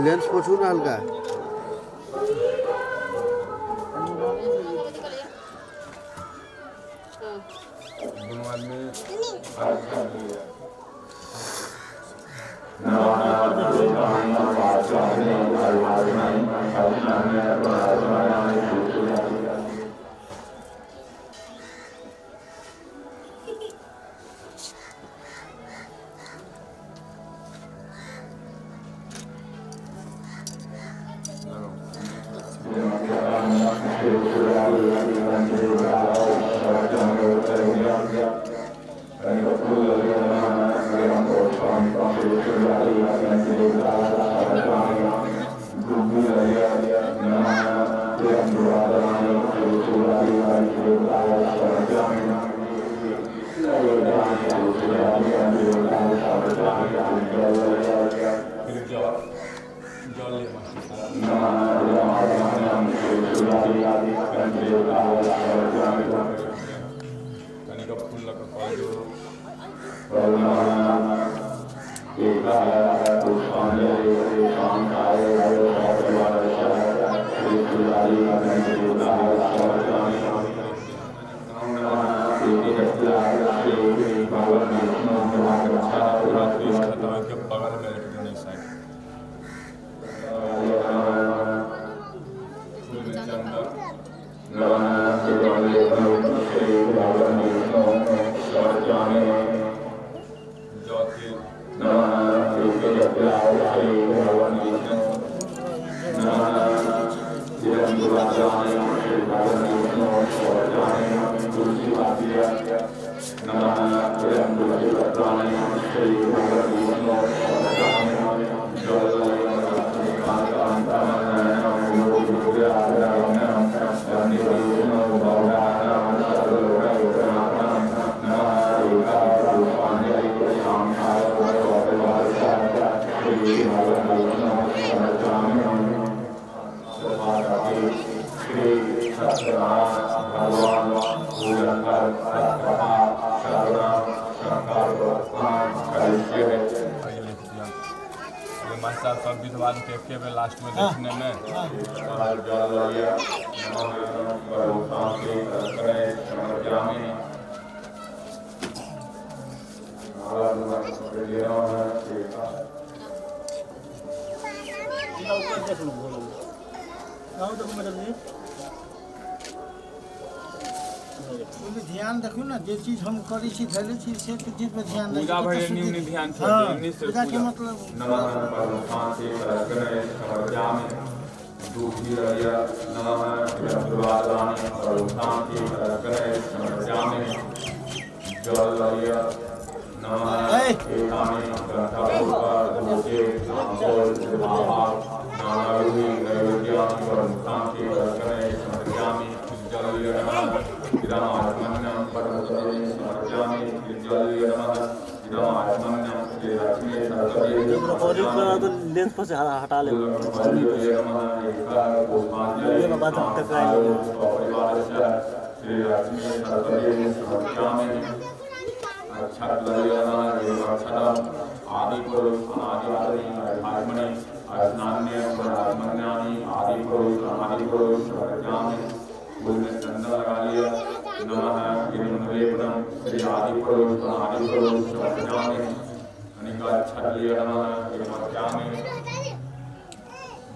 Lens पोछू ना हल्का। सब विद्वान के लास्ट में देखने में ध्यान देखो ना जे चीज हम करी छी धैले छी से चीज पे ध्यान दे पूजा भरे न्यून ध्यान से पूजा के मतलब नमः शांति करकरे समर्पयामि दूधिरय नमः विद्वादानि शांति करकरे समर्पयामि जलय नमः एतानि ग्रंथपूर्वा दूते नामोल भावा नानारुहि नैवेद्यानि शांति करकरे समर्पयामि जलय नमः इदमात्मन्यं परमपदे समर्पयामि जलय नमः इदमात्मन्यं श्रीलक्ष्मी सरस्वती लेंस पर से हटा ले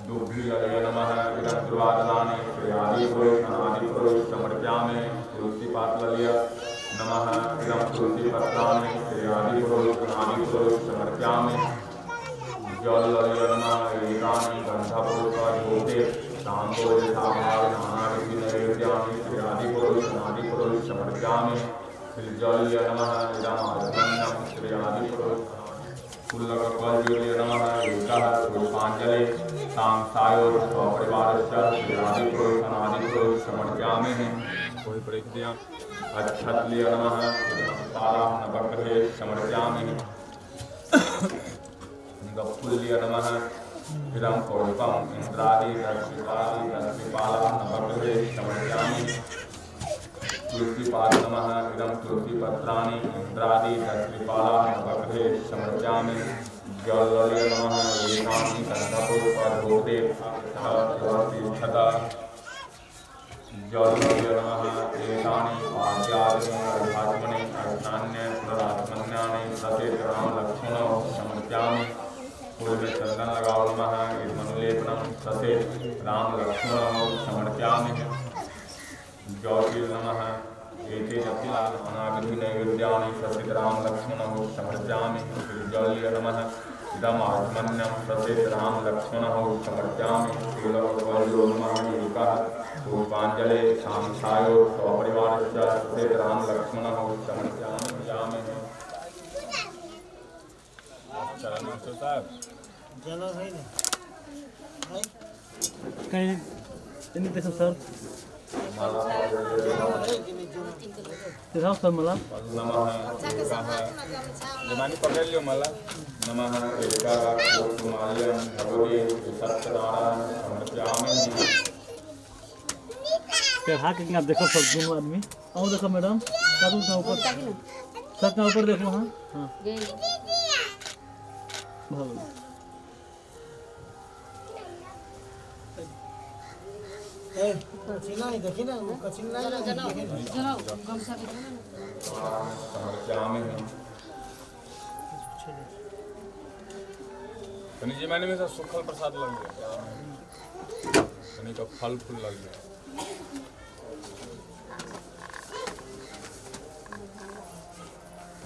दुर्भिर्य नमः विदर्वादनानि श्रीआदिपुरुष समर्पयामि तुलसीपात्रल्य नमः इदं तुलसीपत्राणि श्रीआदिपुरुष समर्पयामि जलल्य नमः एतानि गन्धपूर्वधूते ताम्बूलधामानानि नैवेद्यानि श्रीआदिपुरुष समर्पयामि श्रीजल्य नमः इदमात्मन्यं श्रीआदिपुरुष कुल्लकल्योर्य नमः एकः पुष्पाञ्जलि सांसायोर स्वपरिवारस्य श्रीआदिपुरुष समर्पयामि कोई प्रक्रिया अच्छत्ल्य नमः पाराः नवग्रहे समर्पयामि गप्पुल्य नमः इदं पूर्वम् इंद्रादि दर्शिपालाः नवग्रहे समर्पयामि तुलसीपाद नमः इदं तुलसीपत्राणि इंद्रादि दर्शिपालाः नवग्रहे समर्पयामि जललिय नमः एतानि गन्धपुष्पाधूते तिष्ठता जललिय नमः एतानि पाद्यादिमर्धात्मनि अष्टान्य पुनरात्मन्यानि सचेत राम लक्ष्मणौ समर्पयामि फूल में चंदन लगाओ नमः मनुलेपनम सचेत राम लक्ष्मणौ समर्पयामि ज्योतिर् नमः एते जपिलाल अनागति नैवेद्यानि सचेत राम लक्ष्मणौ समर्पयामि जललिय नमः इदम आत्मन्यम सचेत राम लक्ष्मणौ समर्पयामि शीलवज्रो नमः एकः पुष्पाञ्जले शांसायो स्वपरिवारस्य सचेत राम लक्ष्मणौ समर्पयामि चरण साहब चलो भाई ने भाई कहीं ini tes sir sir malam नमः जमानी पकड़ लियो मला नमः एकारा कुमारियम भगवती सत्यनारायण समर्पयामि क्या हाथ के आप देखो सब दोनों आदमी आओ देखो मैडम सब का ऊपर सब का ऊपर देखो हां हां बहुत ए कचिना ही देखी ना वो कचिना ही देखी जरा गमछा के समर्पयामि कनी जी मैंने में से सुखल प्रसाद लग गया कनी का फल फूल लग गया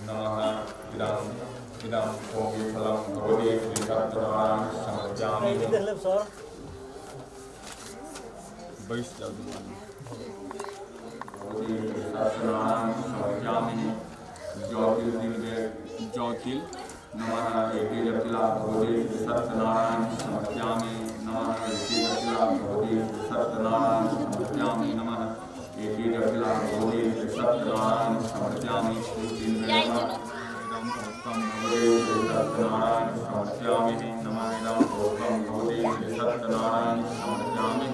नमः इदं ओम फलम भगवती श्री सत्यनारायण समर्पयामि देख ले सर बैठ जाओ भगवती श्री सत्यनारायण समर्पयामि ज्योतिर् नमः एके जटिला भगवती श्री सत्यनारायण समर्पयामि नमः एके जटिला भगवती श्री सत्यनारायण समर्पयामि नमः एके जटिला भगवती श्री सत्यनारायण समर्पयामि इदं भक्तं भगवते श्री सत्यनारायण समर्पयामि नमः इदं भक्तं भगवते श्री सत्यनारायण समर्पयामि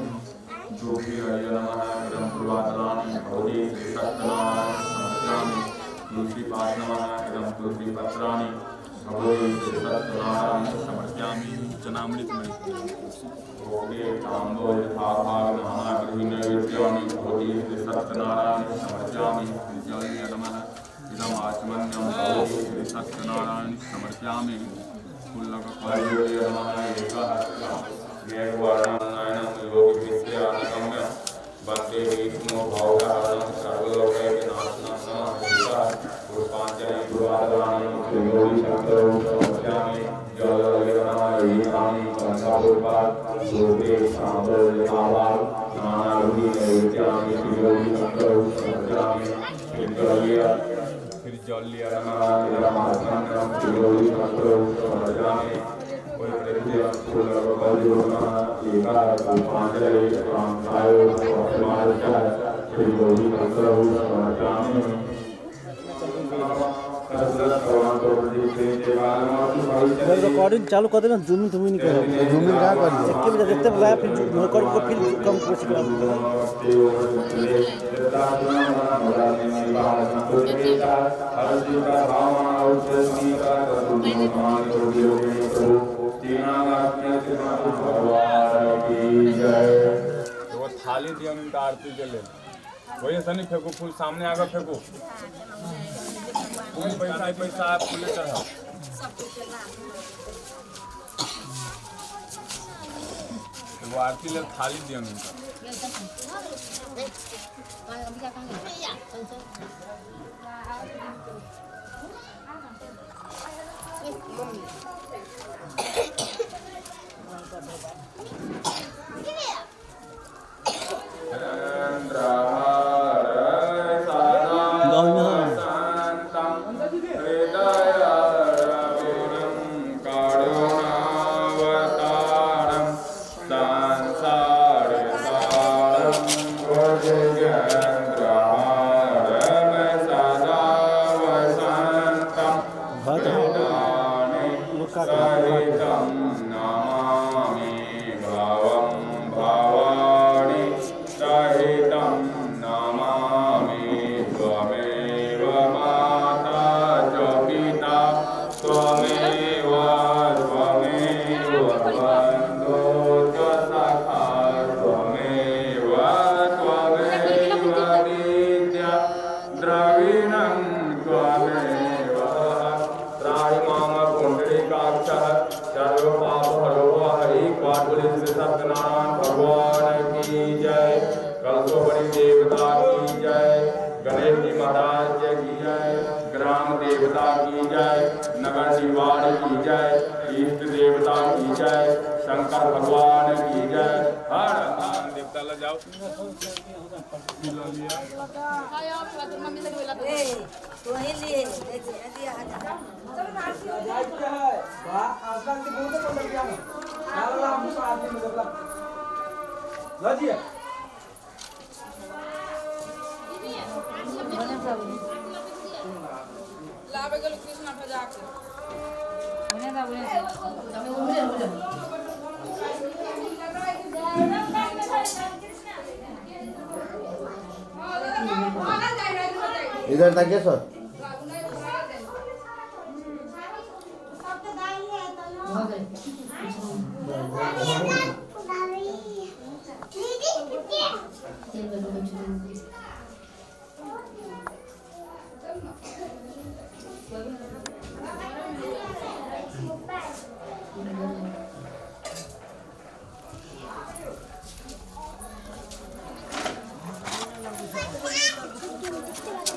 ज्योतिर्य नमः इदं पूर्वादनानि भगवते श्री सत्यनारायण समर्पयामि तुलसीपाद नमः इदं तुलसीपत्राणि भगवते श्री सत्यनारायण समर्पयामि चनामृत में भोगे तांबूल भाग नानाग्रही नैवेद्यानि भगवते श्री सत्यनारायण समर्पयामि जललिय नमः इदम् आचमन्यं भगवते श्री सत्यनारायण समर्पयामि फूलकपल्लवे नमः एकः ज्ञानवर्णनायनं योगिविद्यानगम्यं वन्दे विष्णु भवहरणं सर्वलोकैकनाथनं नमः एकः पुष्पाञ्जलि गुरुवादनानि त्रियोगि शङ्करौ समर्पयामि जललिय नमः एतानि गन्धपुष्पाधूते ताम्बूलभावाः नानाविध नैवेद्यानि त्रियोगि शङ्करौ समर्पयामि फिर जललिय नमः इदम् आत्मन्यं त्रियोगि शङ्करौ समर्पयामि फूलकपल्लवे नमः एकः पुष्पाञ्जले शांसायो स्वपरिवारस्य त्रियोगि शङ्करौ समर्पयामि रिकॉर्डिंग चालू कर देना जूम तुम नहीं करो जूम क्या कर के बजे देखते बुलाया फिर रिकॉर्ड को फिर कम कर सकते वो थाली दिया उनका आरती के लिए वही ऐसा नहीं फेंको फूल सामने आकर फेंको फूल पैसा ही पैसा आप फूले चढ़ाओ वो आरती ले थाली दिया उनका त्वमेव शरणं त्वमेव त्राहि माम पुण्डरीकाक्षः सर्वपापहरो हरि क्वाडुलित सत्यनारायण भगवान की जय कलशोपरि देवता की जय गणेश जी महाराज की जय ग्राम देवता की जय नगर निवाड़ की जय इष्ट देवता की जय शंकर भगवान की जय हर हर देवता ल जाओ इधर ताकिए सर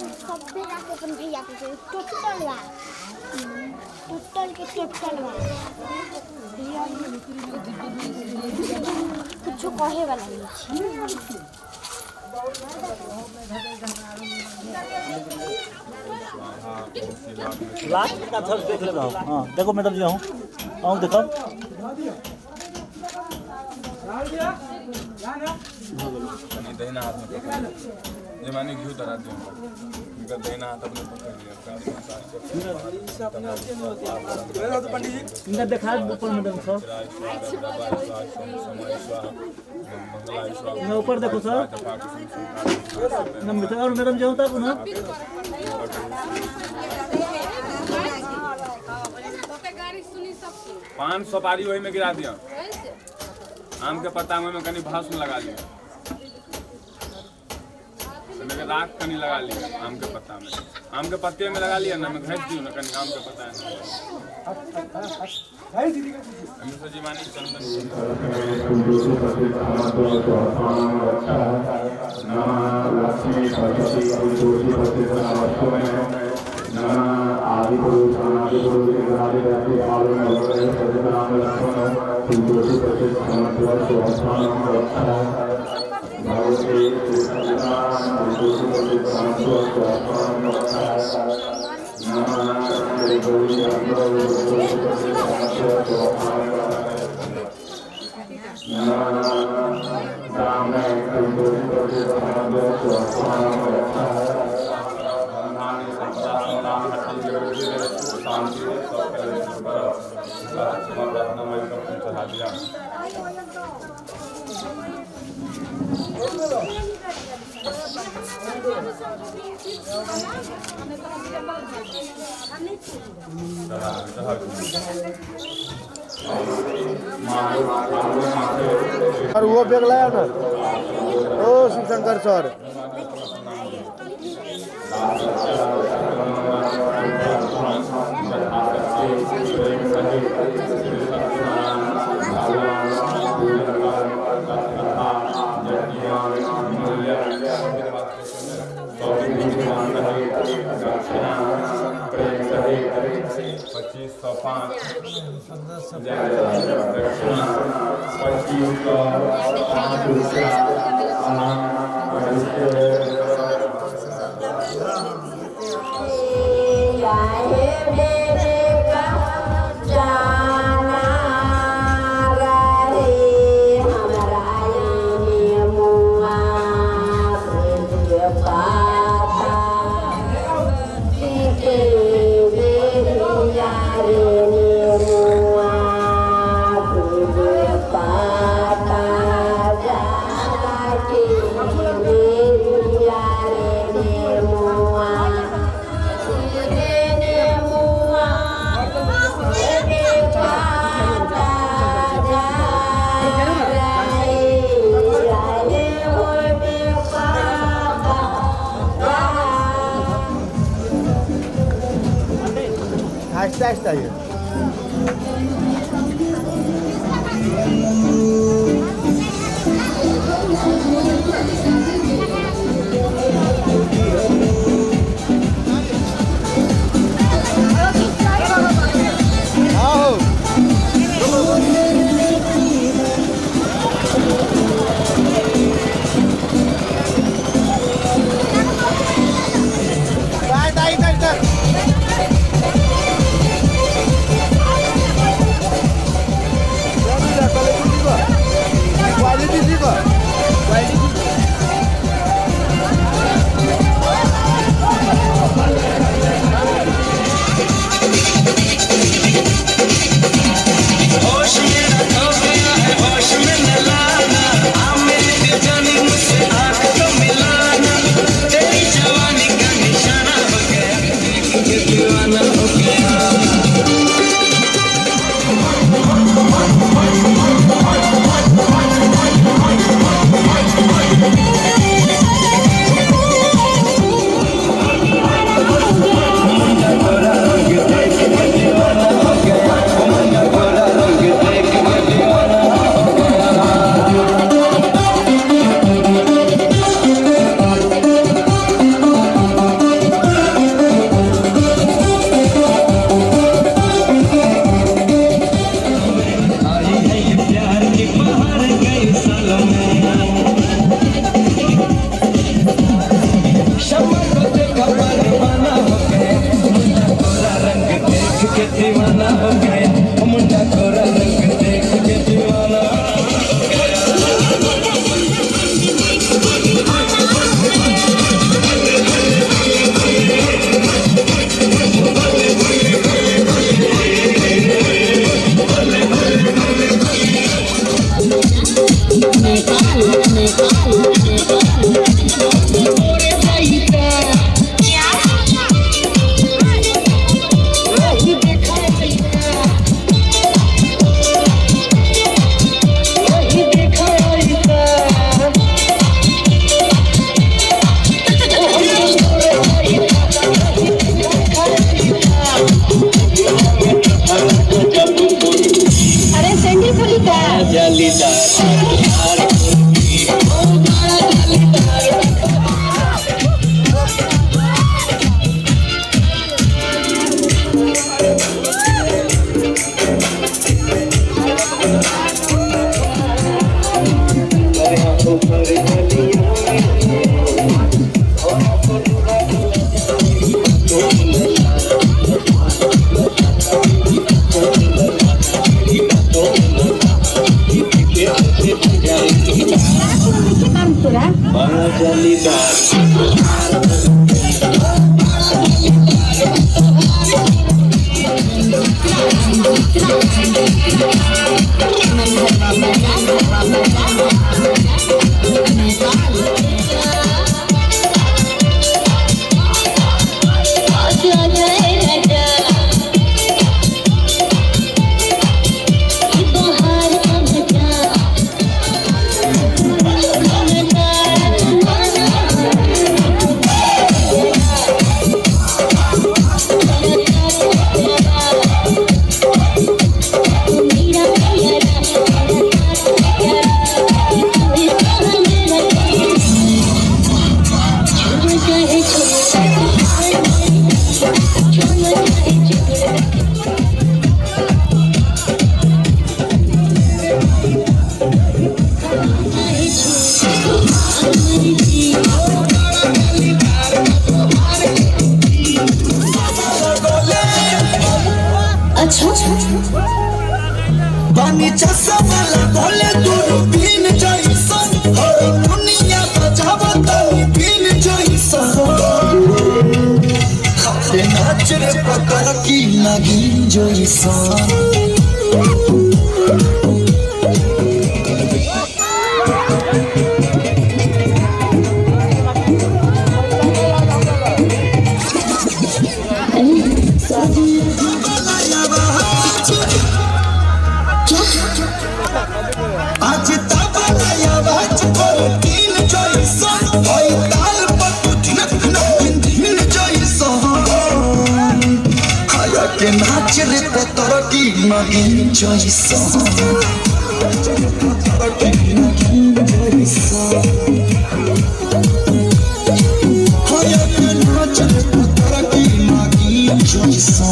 भैया टोटल बा टोटल के टोटल बा कुछ कहे वाला नहीं लास्ट का थर्ड देख ले रहा हूँ। हाँ देखो मैडम जी हूँ आऊँ देखो दहिना हाथ में पकड़ ये माने घी उतरा दियो इनका दहिना हाथ अपने पकड़ लिया इनका देखा ऊपर मैडम सर इनका ऊपर देखो सर नंबर और मैडम जी होता ना 500 पारी वही में गिरा दिया आम के पत्ता में कहीं भाषण लगा लिया तो राख कहीं लगा लिया आम के पत्ता में आम के पत्ते में लगा लिया ना मैं घस दी ना कहीं आम के पत्ता है जीवानी चंदन आदि पुरुष अनादि पुरुष अनादि व्यापी आलम अवतरण सजनाम लक्ष्मण तुलसी प्रसिद्ध समत्व स्वास्थान रक्षा भगवते सजनाम तुलसी प्रसिद्ध समत्व स्वास्थान रक्षा नमः श्री गौरी अंगो तुलसी प्रसिद्ध समत्व स्वास्थान नमः राम तुलसी प्रसिद्ध समत्व स्वास्थान रक्षा और वो बैग लाया ना ओ शिवशंकर सर Yeah. आहिस्ता आहिस्ता ये बानी चश्मा बोले दूरबीन जैसन दुनिया बजावा तनी बीन जैसन खाते नाच रे पकड़ की नागिन जैसन आज तबला आवाज पर तीन जैसन ओई ताल पर दिन दिन जैसन खाया के ना रे पतर की नगिन जैसा पतर की नगिन जैसा हाय के नाच रे पतर की नगिन जैसा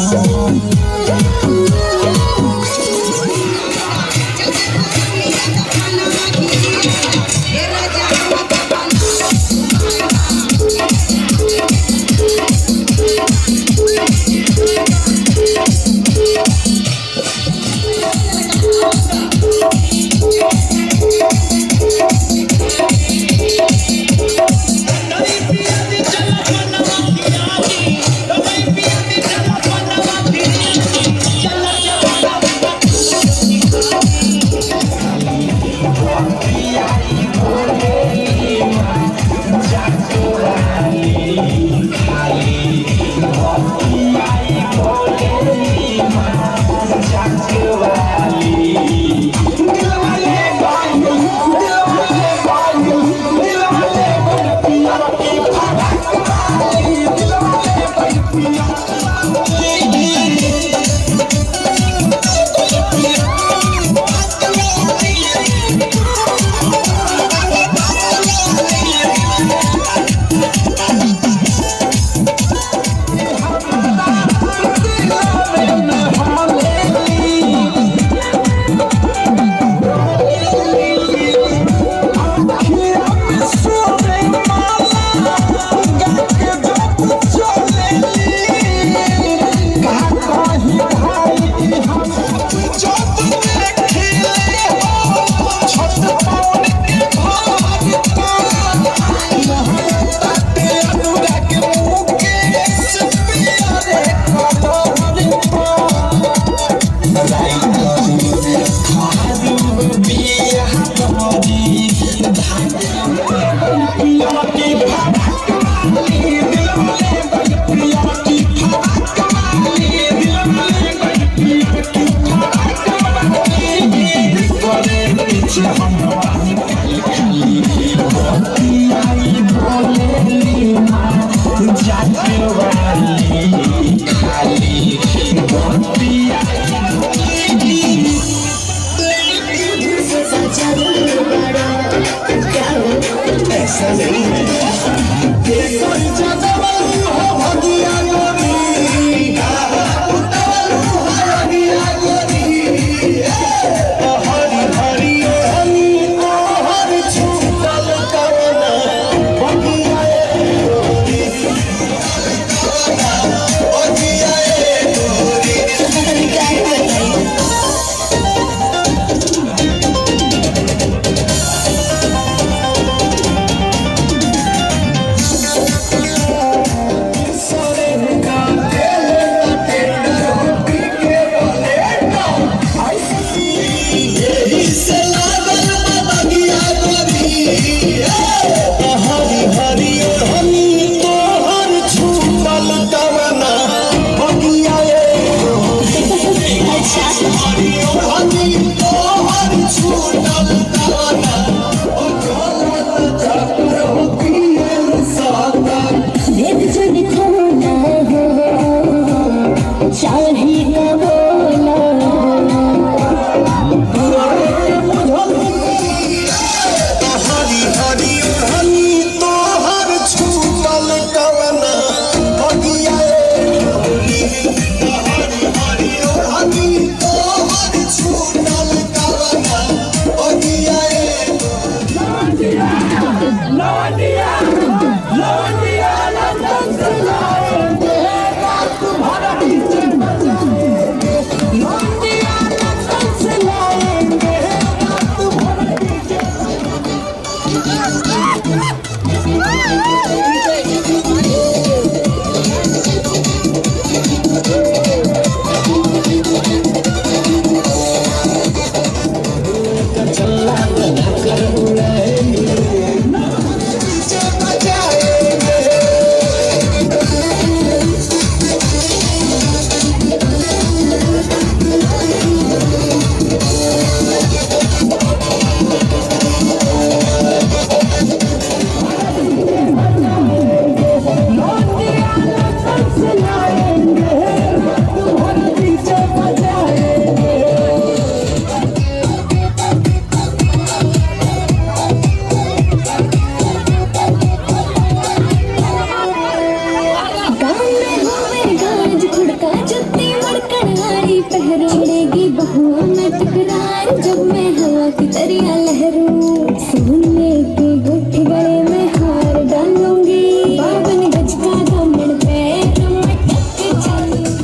हुआ मैं टकरार जब मैं हवा की दरिया लहरूं सोने के गुठ गले में हार डालूंगी 52 गज का दामन पैर मटक चलूंगी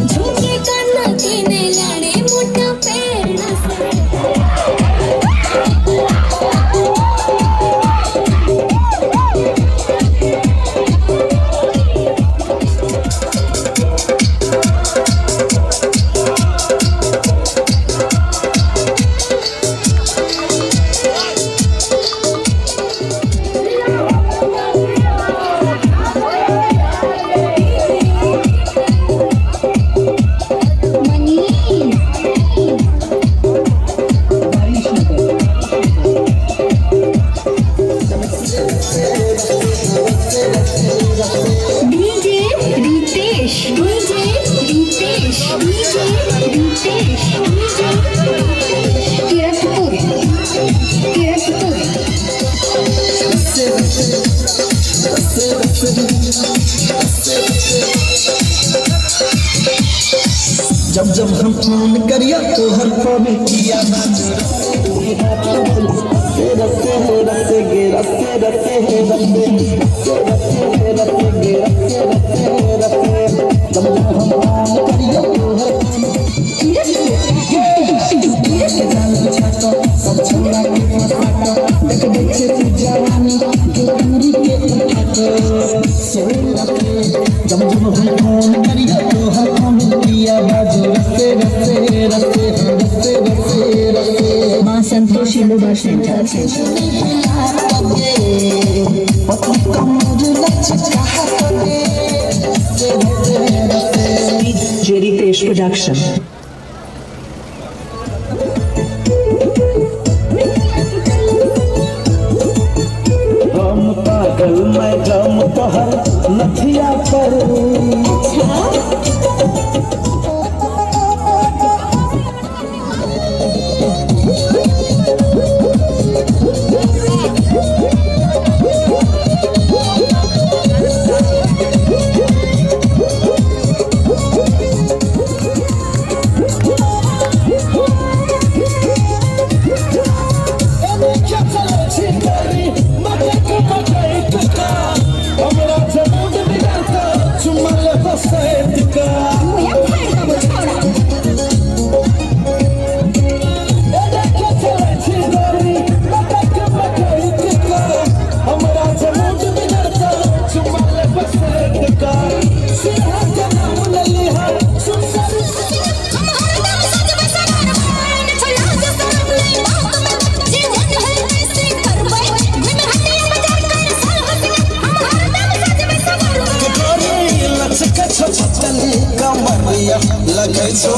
झुमके काना कीने लाने मोटा पैर जब जब हम फोन करिया तो हर फोन किया जब जब हम फोन करिया तो हर फोन किया बाजू रस्ते रस्ते रस्ते रस्ते रस्ते रस्ते मां संतोषी मोबाइल सेंटर जेरी पेश प्रोडक्शन हम पागल मैं गम तोहर नथिया पर लगे सो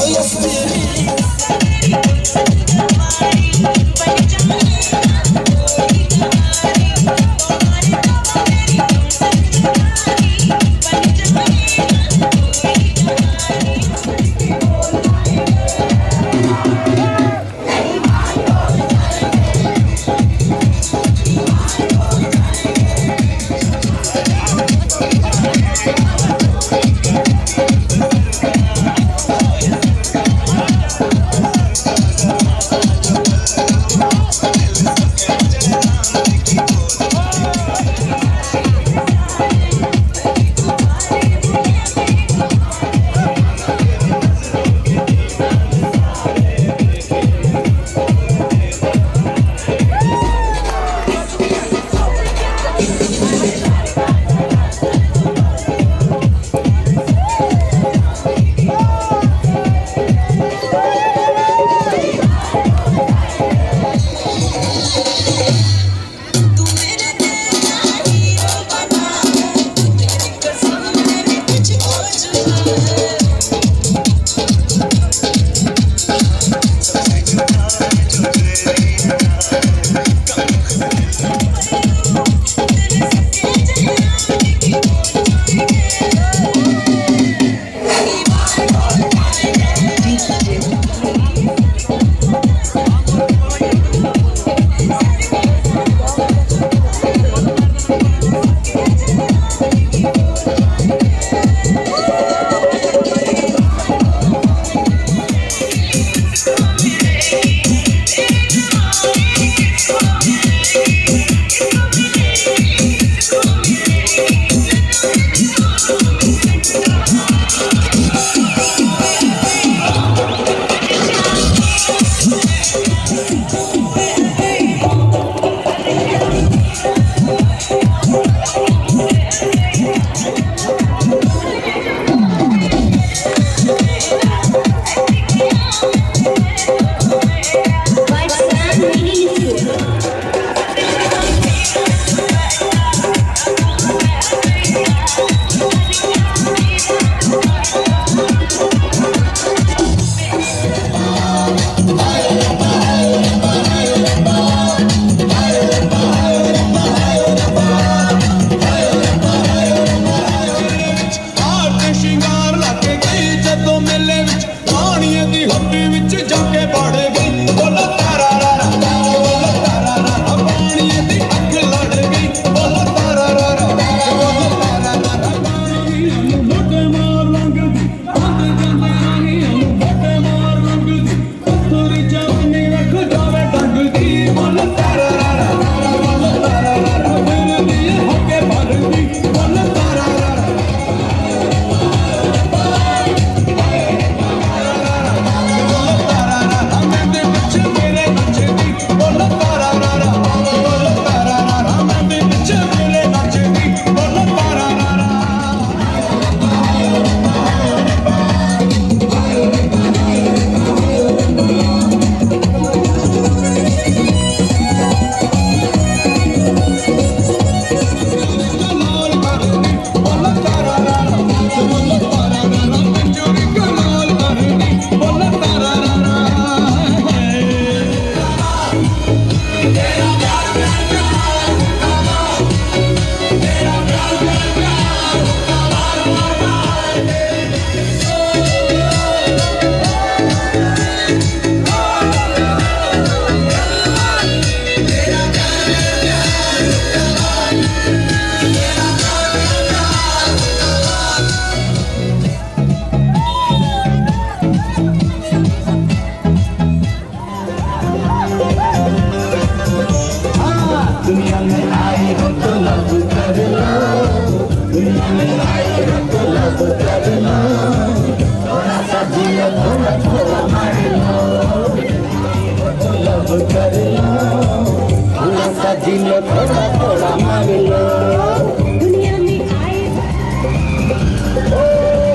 दुनिया में आए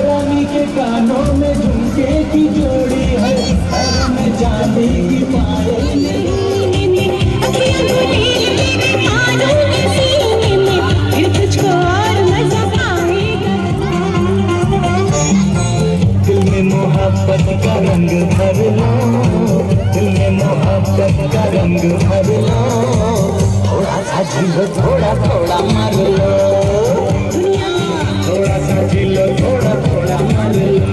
रानी के कानों में झुमके की जोड़ी है, घर में जाने की पायल तुझको और मजा आएगा। दिल में मोहब्बत का रंग भर लो, दिल में मोहब्बत का रंग भर लो, थोड़ा सा झीलो थोड़ा थोड़ा मार लो, थोड़ा सा झीलो थोड़ा थोड़ा मार लो।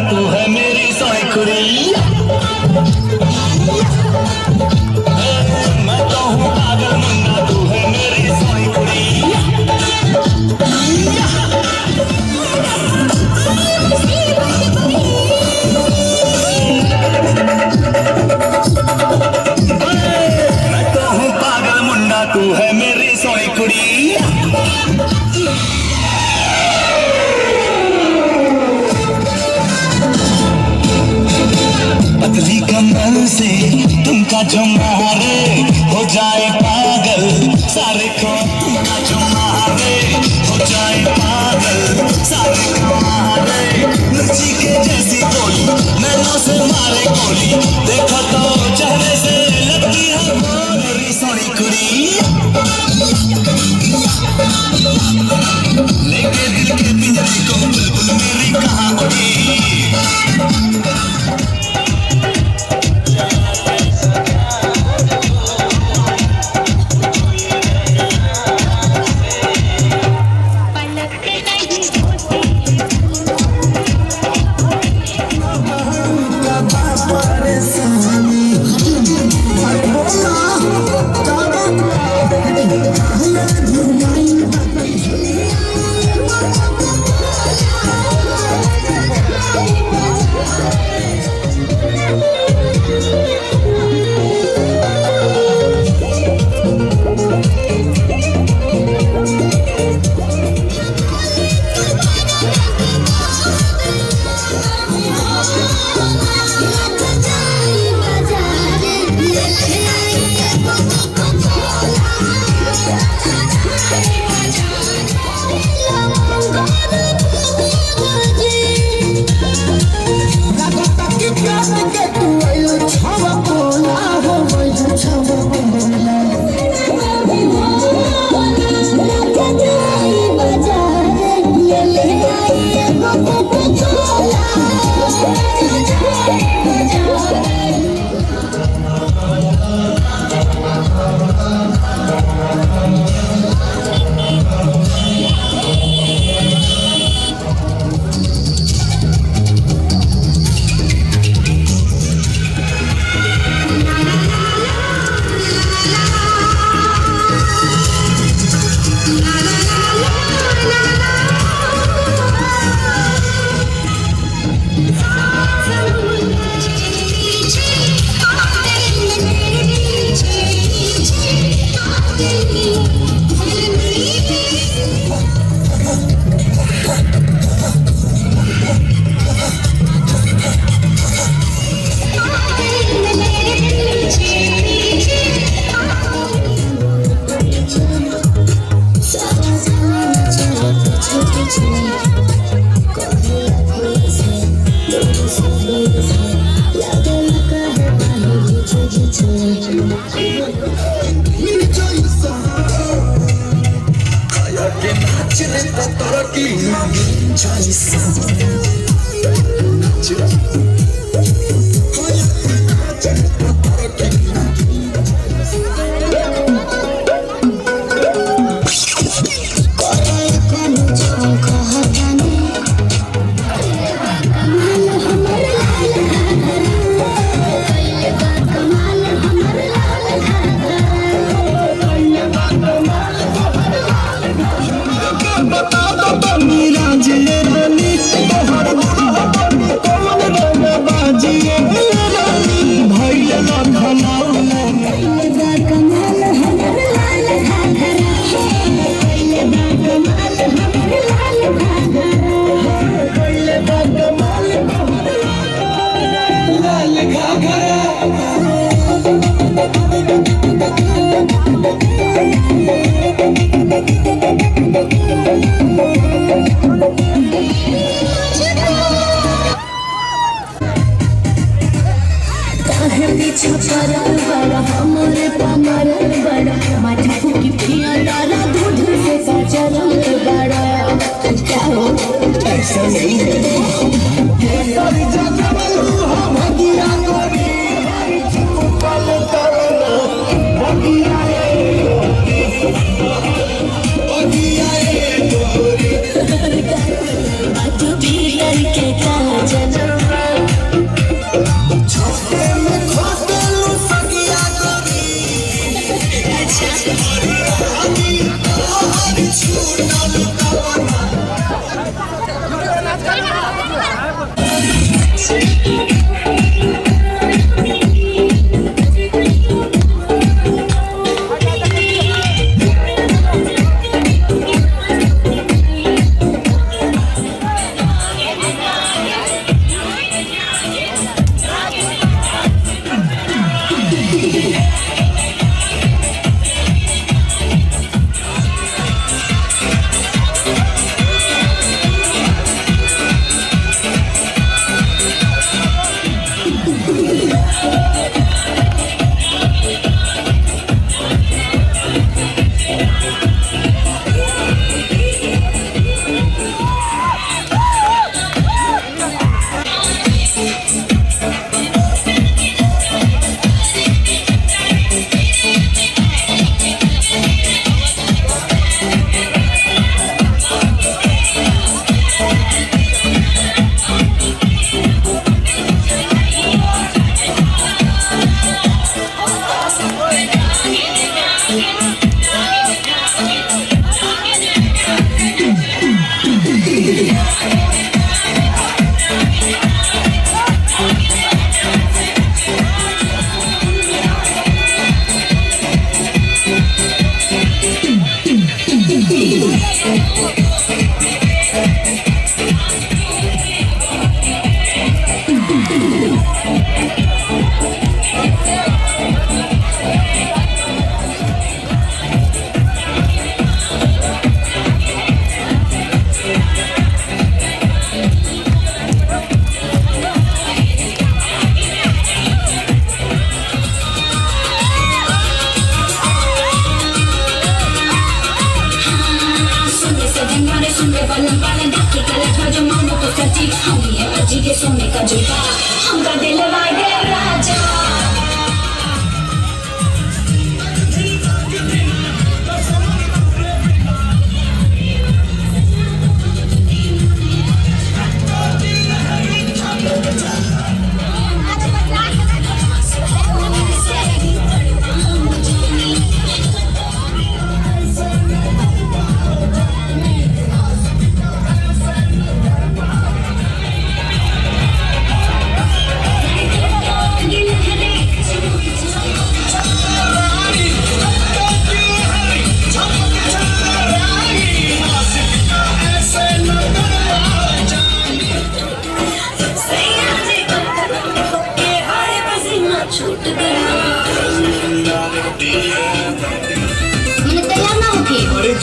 तू है मेरी सौखुरी, मैं तो हूँ पागल मुन्ना, तू है मेरी सौखुरी। मैं तो हूँ पागल मुन्ना, तू है मेरी सौखुरी। पतली कमर से तुमका जो मारे हो जाए पागल सारे को, तुमका जो मारे हो जाए पागल सारे को मारे। मिर्ची के जैसी गोली नैनों से मारे गोली, देखो तो चेहरे से लगती है मेरी सोनी कुड़ी। लेके दिल के पिंजरे को बुलबुल मेरी कहाँ उड़ी।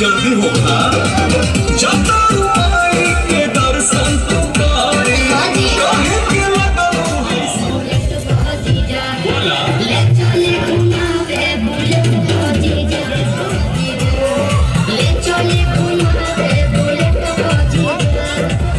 जल्दी होगा जाता रुआई के दर्शन तुकारी काहे के लगलो बोला ले चले घुमावे बुलेट खोजी ले चले घुमावे बुलेट खोजी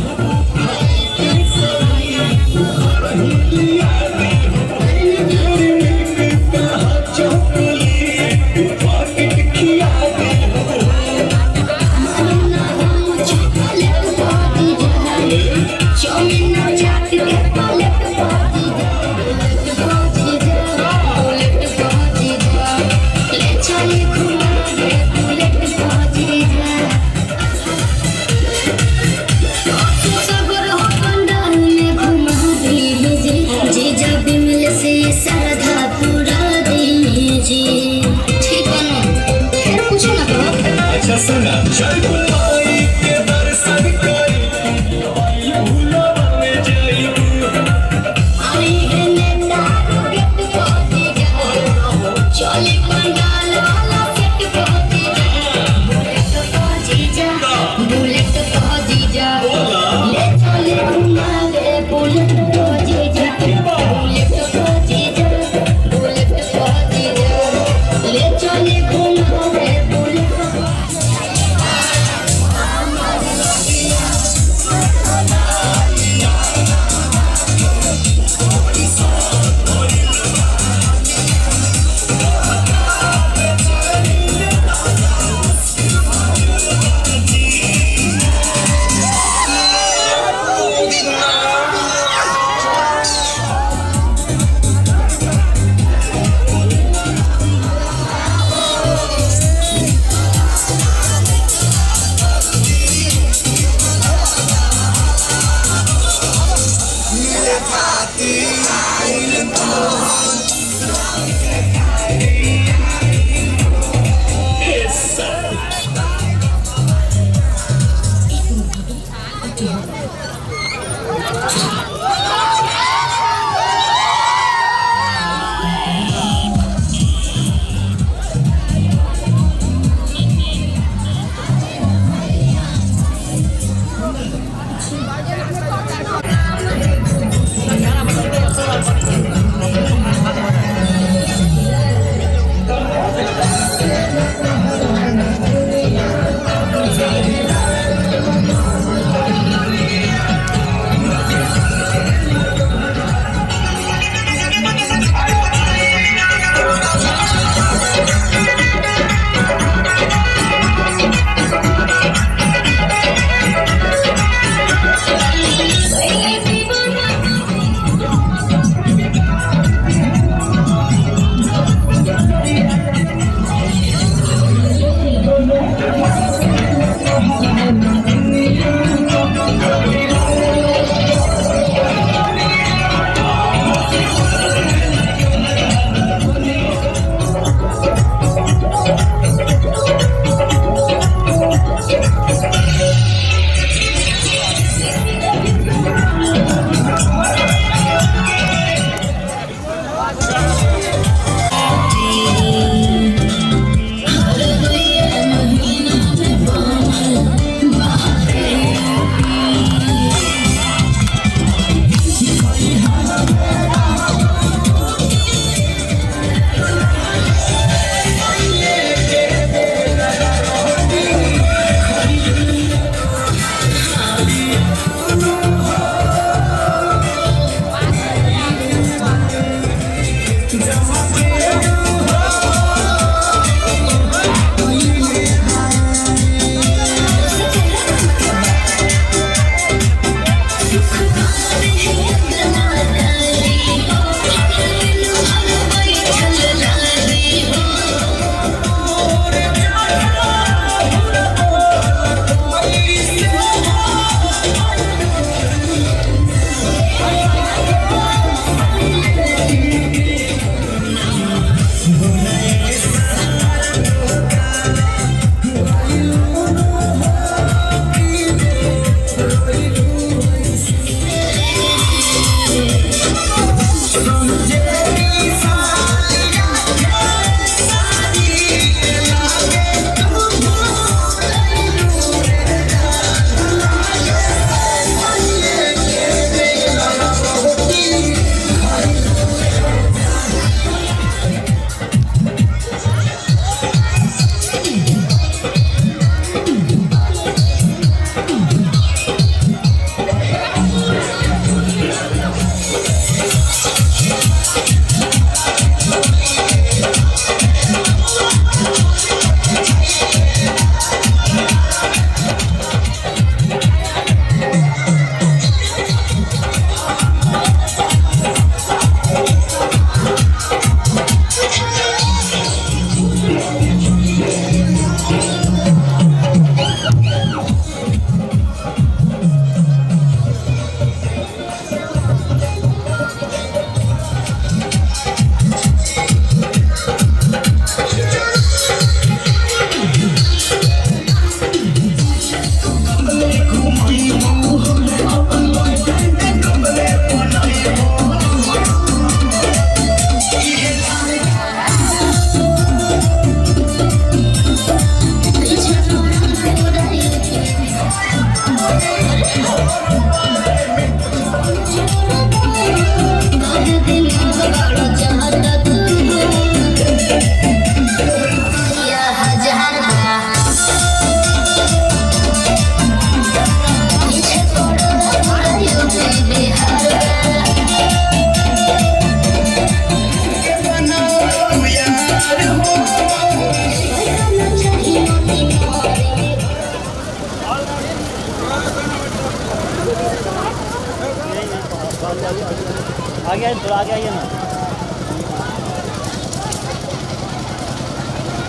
आगे आइए, थोड़ा आगे आइए ना।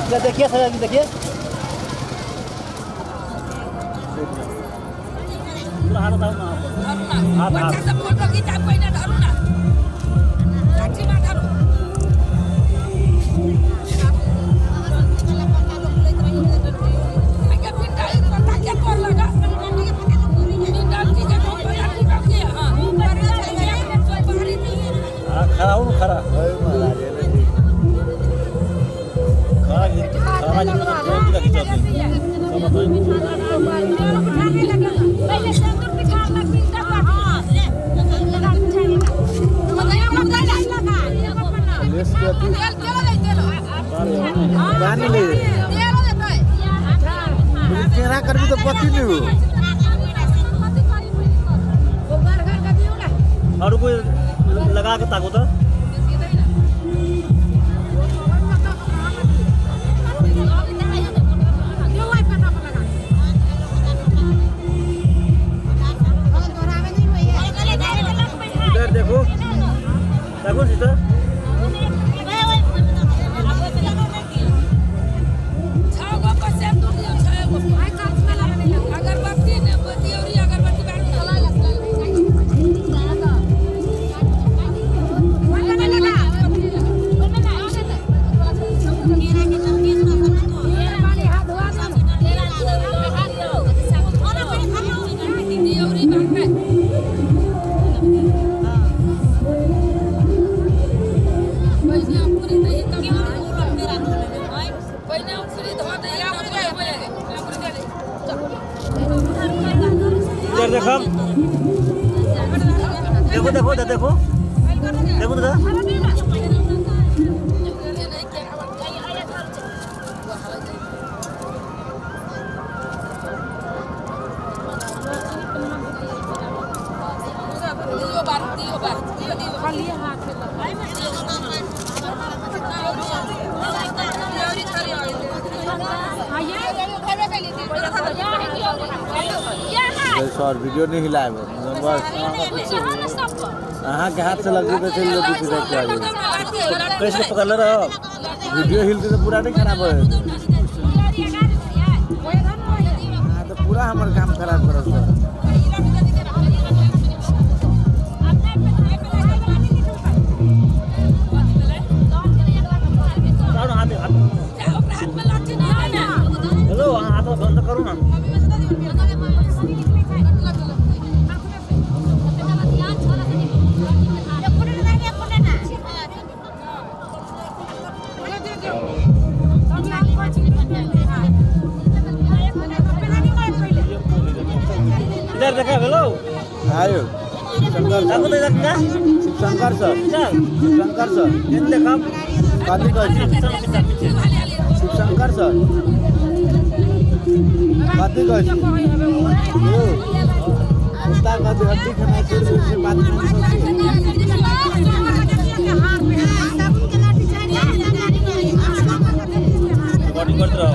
क्या देखिए सर, अभी देखिए पूरा हाथ उठाओ ना, हाथ हाथ फोटो खींचा कोई ना धरू ना। खरा हो खरा खरा पानी ले तेरा कर भी तो पति नहीं हो और कोई लगा के ताको तो इधर देखो देखो सिस्टर देखो देखो देखो देखो देखो दादा और वीडियो नहीं हिलाए बस के हाथ से लग गई तो चल कैसे पकड़ रहे हो वीडियो हिलते तो पूरा नहीं खराब है तो पूरा हमारे काम खराब कर हेलो हाथ बंद करो ना इधर देखा हेलो आयो शंकर ताको तो इधर का शंकर सर शंकर सर इन देखा काली कहছি शंकर सर काली कहছি ओ उस्ताद का हड्डी खाना से बात नहीं रिकॉर्डिंग करते रहो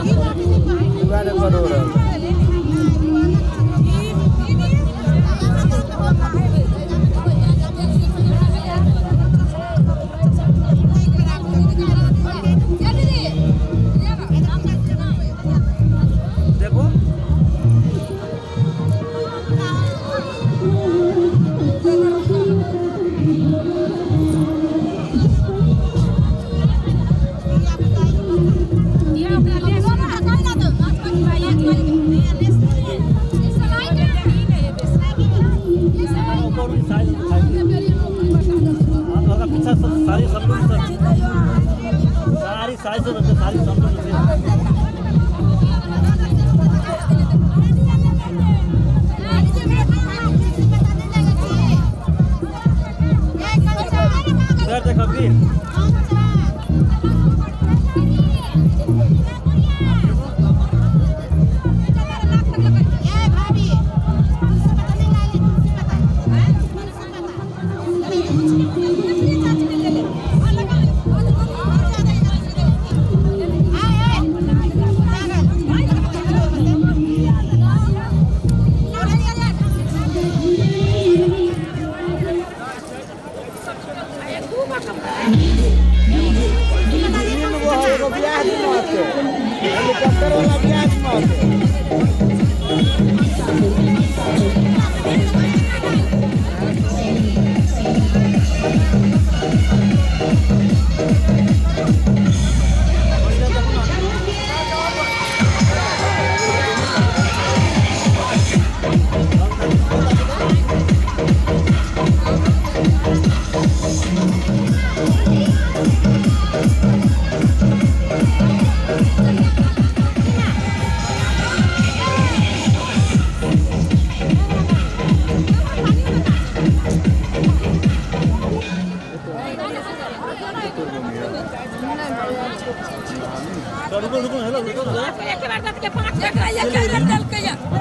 Thank you.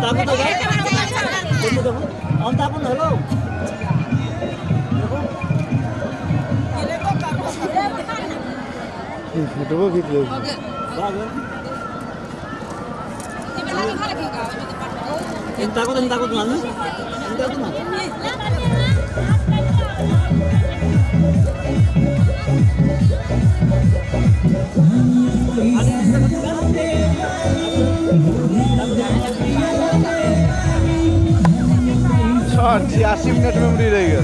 takut ya kan? देखो हम takut हेलो फोटो को खींच लो Yang takut mana? Yang takut mana? Shot 86 minute memory रहेगा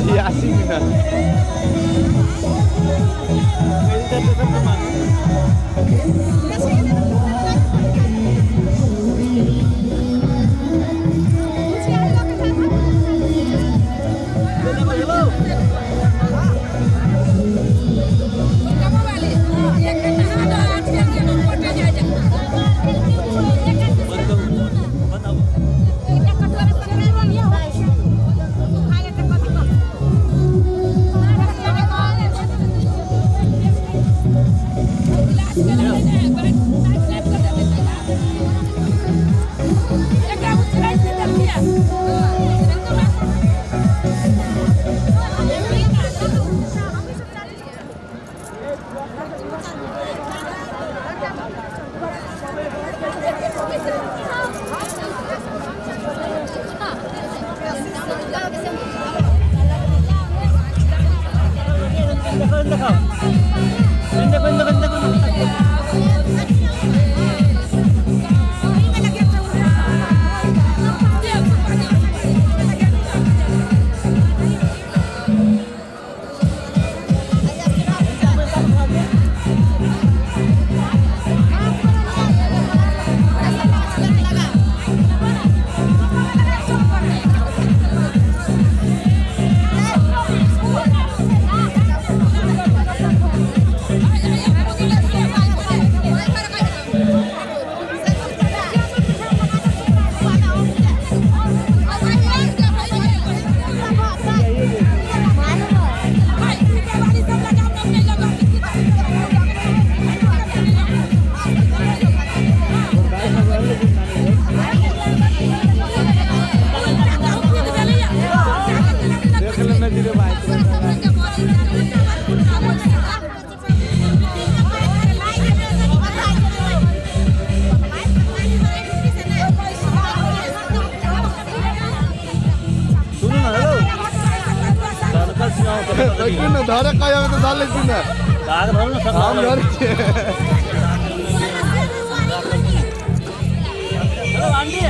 86 मिनट धारा काया में तो डाल लेती ना दाग धरो ना सब हम घर के हेलो आंटी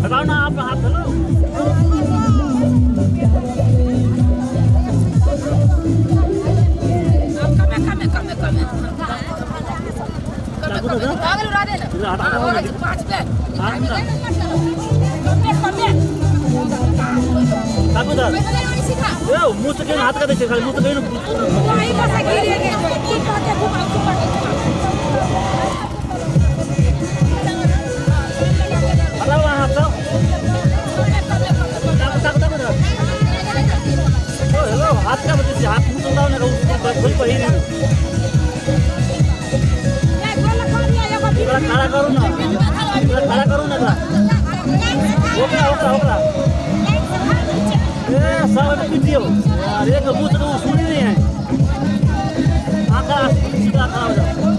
हटाओ ना आप हाथ धरो मुंह से हाथ का देखिए खाली मुंह से हाथ का बच्चे हाथ मुंह चलाओ ना कोई पही नहीं खड़ा करो ना खड़ा करो ना ओकरा ओकरा ओकरा सब पीटियो यार एक मुंह से तो सुनी नहीं है आंखा सीधा खड़ा हो जाओ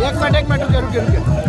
एक मिनट रुकिए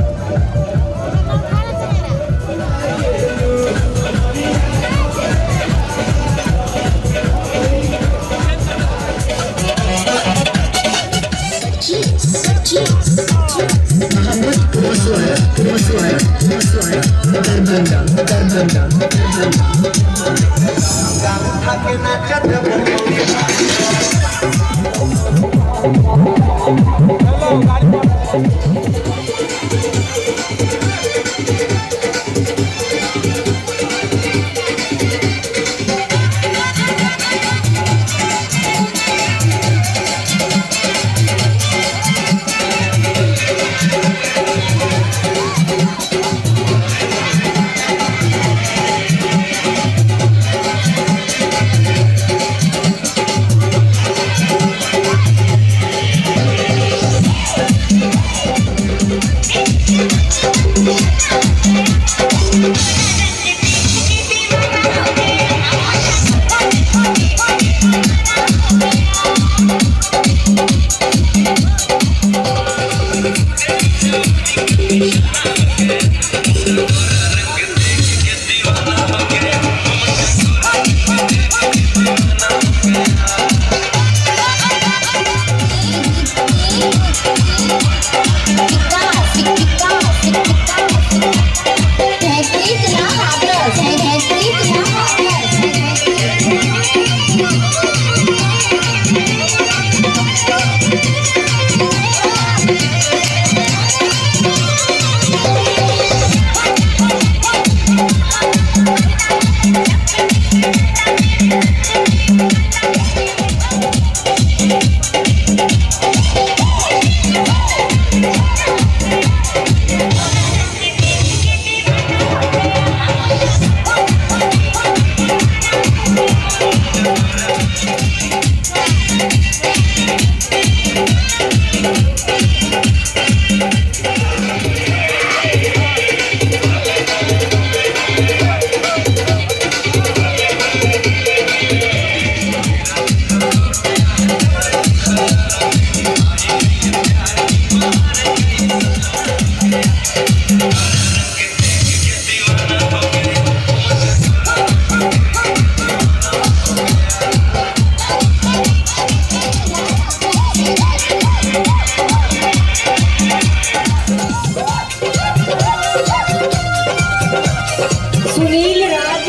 सुनील राज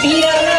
हीराना।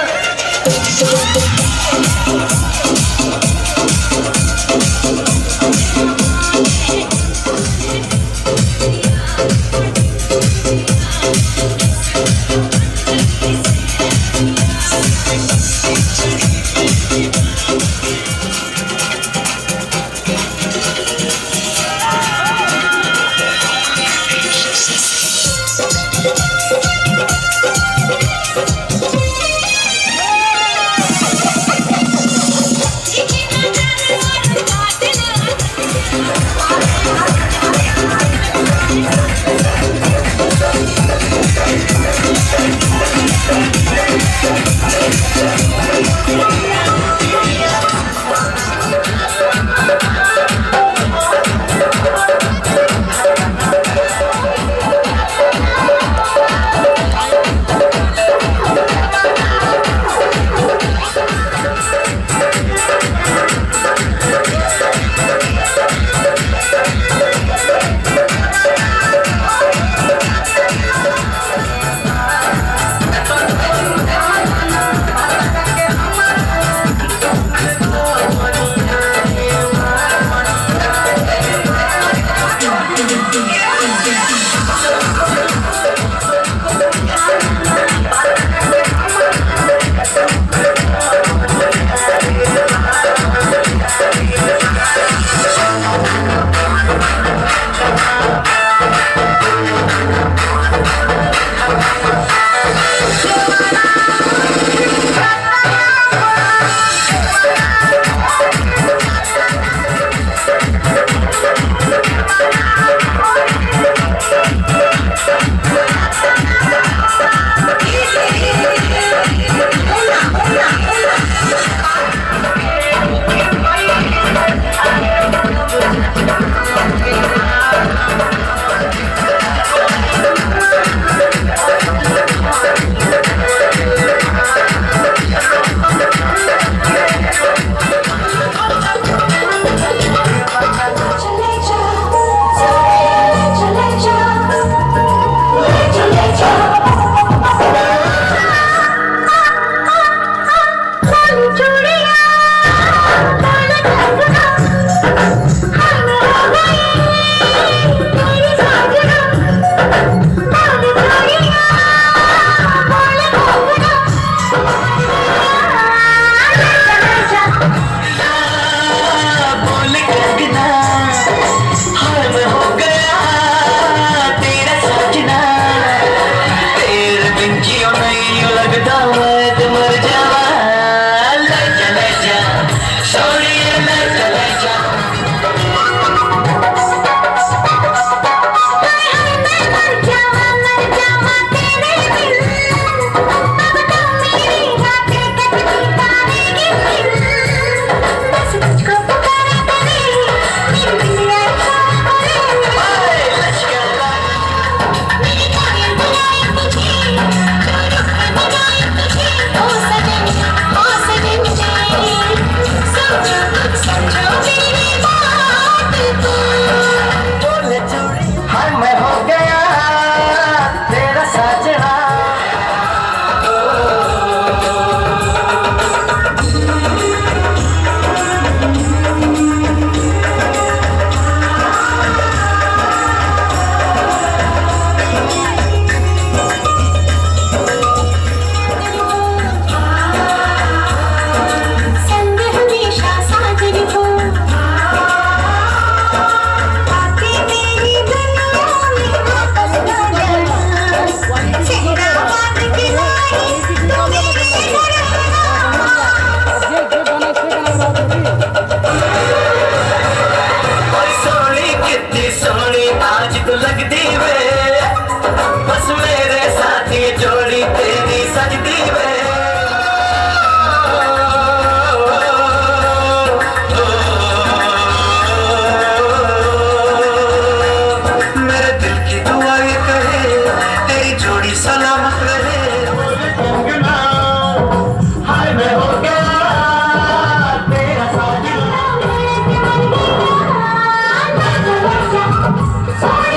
Sorry,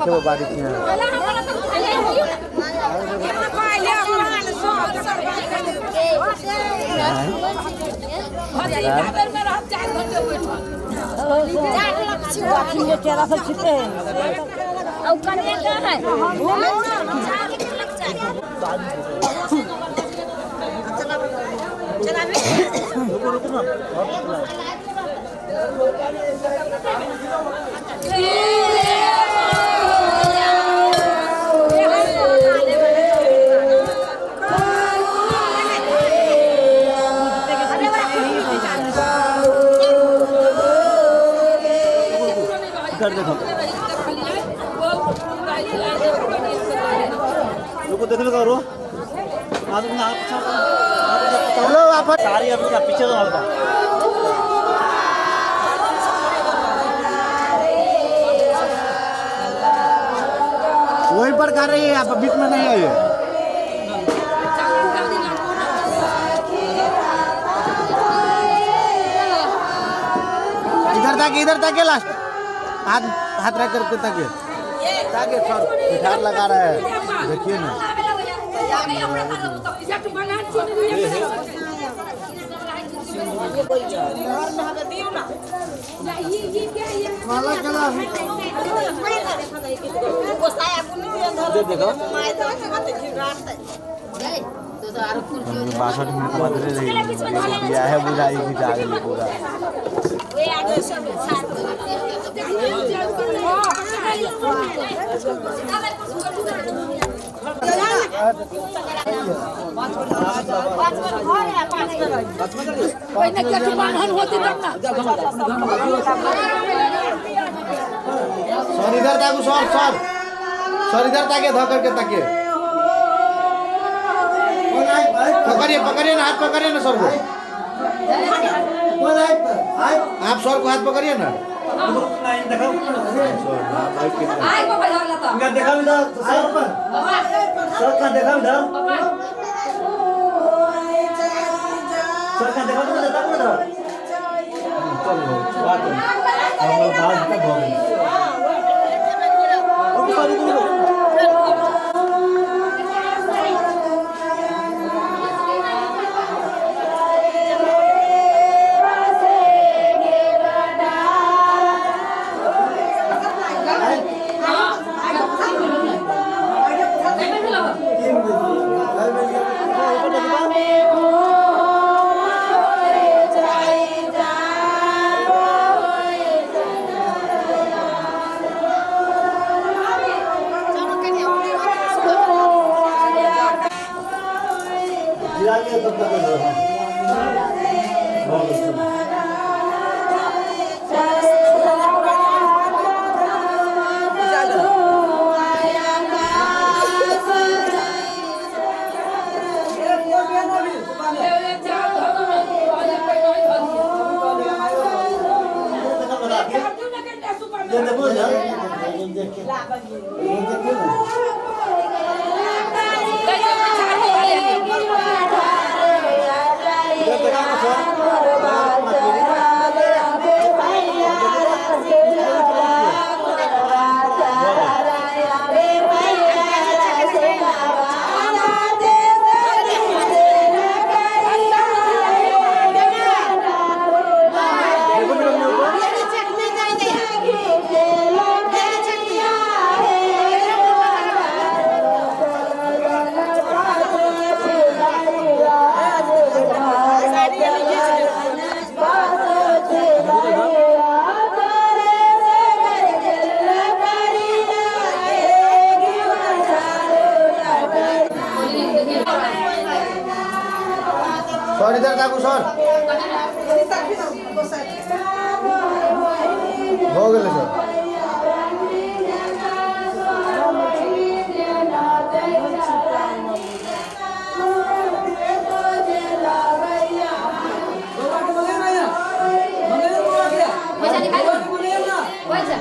देखे वो बारीक हैं देखो देखने का रो चलो आप सारी अपना पीछे तो हल्का वहीं पर कर रही है आप बीच में नहीं आई है इधर तक लास्ट हाथ हाथ रख करके ताकि सर पिठार लगा रहा है देखिए ना देखो 62 मिनट बाद दिया है बुझाई की जागे पूरा सर इधर ताकू सर इधर ताके धो करके ताके पकड़िए ना हाथ पकड़िए ना सर को आप सर को हाथ पकड़िए ना देखा सर इधर ताकू सर हो गए सर वैसा